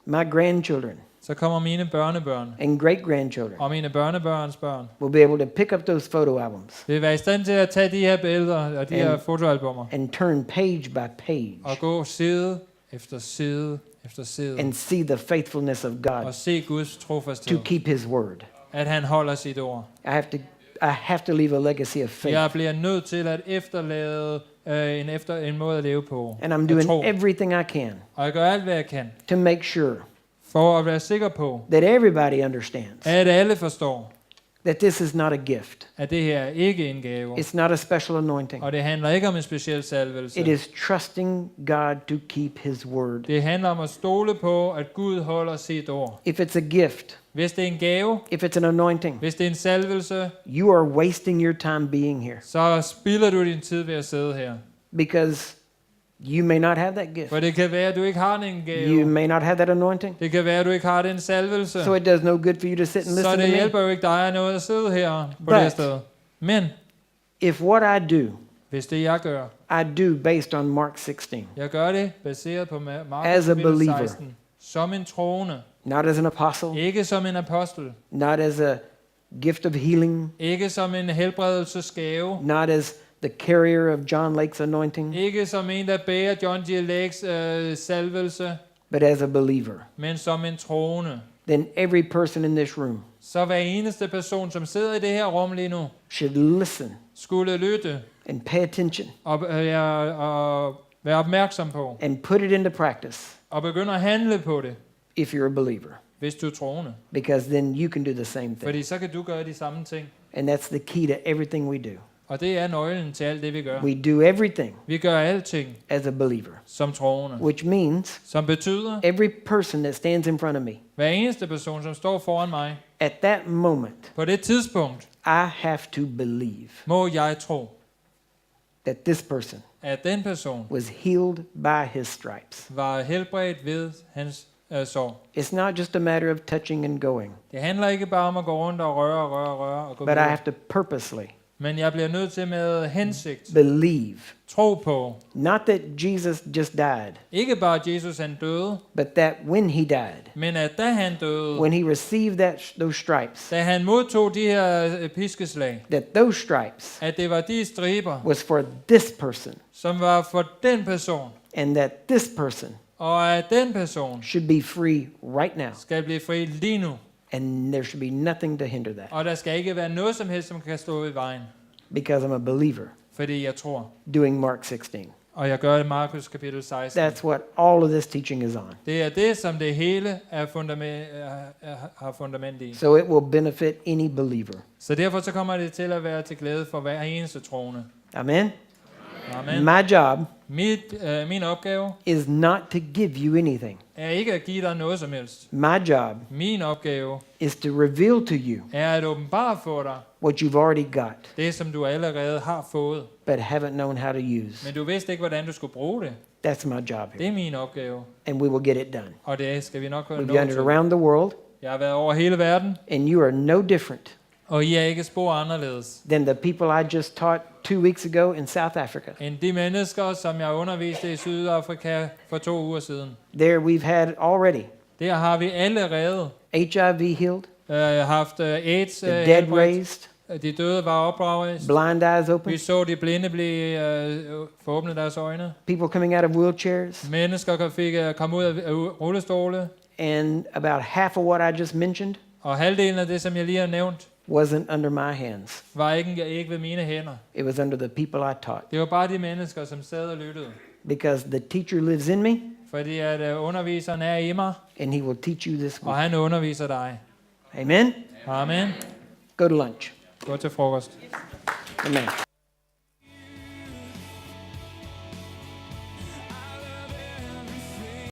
my grandchildren så kommer mine børnebørn and great-grandchildren og mine børnebørns børn will be able to pick up those photo albums vil være i stand til at tage de her billeder og de her fotoalbummer and turn page by page og gå side efter side efter side and see the faithfulness of God og se Guds to trofasthed, keep His word. at han holder sit ord. I have to leave a legacy of faith. Jeg bliver nødt til at efterlade en måde at leve på. And I'm At doing tro. everything I can Og jeg gør alt, hvad jeg kan, to make sure for at være sikker på, that everybody understands at alle forstår, that this is not a gift. at det her ikke er en gave. It's not a special anointing. Og det handler ikke om en speciel salvelse. It is trusting God to keep His word. Det handler om at stole på, at Gud holder sit ord. If it's a gift, Hvis det er en gave, if it's an anointing, hvis det er en salvelse, you are wasting your time being here så spilder du din tid ved at sidde her. because You may not have that gift. For det kan være, at du ikke har den You gave. may not have that anointing. Det kan være, at du ikke har den salvelse. So it does no good for you to sit and Så listen det to me. hjælper jo ikke dig at noget at sidde her på But- det her sted. Men If what I do, hvis det jeg gør, I do based on Mark 16, jeg gør det baseret på As Markus a kapitel believer. 16, som en troende, not as an apostle, ikke som en apostel, not as a gift of healing, ikke som en helbredelsesgave, not as the carrier of John Lake's anointing, ikke som en, der bærer John G. Lakes salvelse, but as a believer. men som en troende. Then every person in this room Så hver eneste person, som sidder i det her rum lige nu, should listen skulle lytte and pay attention og være opmærksom på, and put it into practice og begynde at handle på det, if you're a believer, hvis du er troende. because then you can do the same thing. Fordi så kan du gøre de samme ting. And that's the key to everything we do. Og det er nøglen til alt det, vi gør. We do everything Vi gør alting as a believer, som troende. which means Som betyder, every person that stands in front of me, hver eneste person, som står foran mig, at that moment, på det tidspunkt, I have to believe må jeg tro, that this person at den person was healed by his stripes. var helbredt ved hans sår. It's not just a matter of touching and going, Det handler ikke bare om at gå rundt og røre og gå but I videre. have to purposely Men jeg bliver nødt til med hensigt believe, tro på, not that Jesus just died, ikke bare at Jesus han døde, but that when he died, men at da han døde, when he received those stripes, da han modtog de her piskeslag, that those stripes at det var de striber, was for this person, som var for den person, and that this person og at den person should be free right now, skal blive fri lige nu. and there should be nothing to hinder that, Og der skal ikke være noget som helst, som kan stå i vejen, because I'm a believer fordi jeg tror. doing Mark 16. Og jeg gør det i Markus kapitel 16. That's what all of this teaching is on. Det er det, som det hele har fundament i. So it will benefit any believer. Så derfor så kommer det til at være til glæde for hver eneste troende. Amen? Amen. My job Min opgave is not to give you anything. er ikke at give dig noget som helst. My job Min opgave is to reveal to you er at åbenbare for dig what you've already got, det, som du allerede har fået. but haven't known how to use. Men du vidste ikke, hvordan du skulle bruge det. That's my job Det here. er min opgave. And we will get it done. Og det skal vi nok We've nå done it til. around the world, Jeg har været over hele verden, and you are no different og I er ikke spor anderledes than the people I just taught 2 weeks ago in South Africa. end de mennesker, som jeg underviste i Sydafrika for 2 uger siden. There we've had already Der har vi allerede HIV healed, haft AIDS the dead helbredt. raised, De døde var oprejst. blind eyes Vi open, så de blinde blive foråbnet deres øjne. people coming out of wheelchairs, Mennesker fik komme ud af rullestole. and about half of what I just mentioned Og halvdelen af det, som jeg lige har nævnt, wasn't under my hands. var ikke ved mine hænder. It was under the people I taught. Det var bare de mennesker, som sad og lyttede. Because the teacher lives in me, Fordi at underviseren er i mig, and he will teach you this og week. han underviser dig. Amen? Amen. Go to lunch. Gå til frokost. Amen.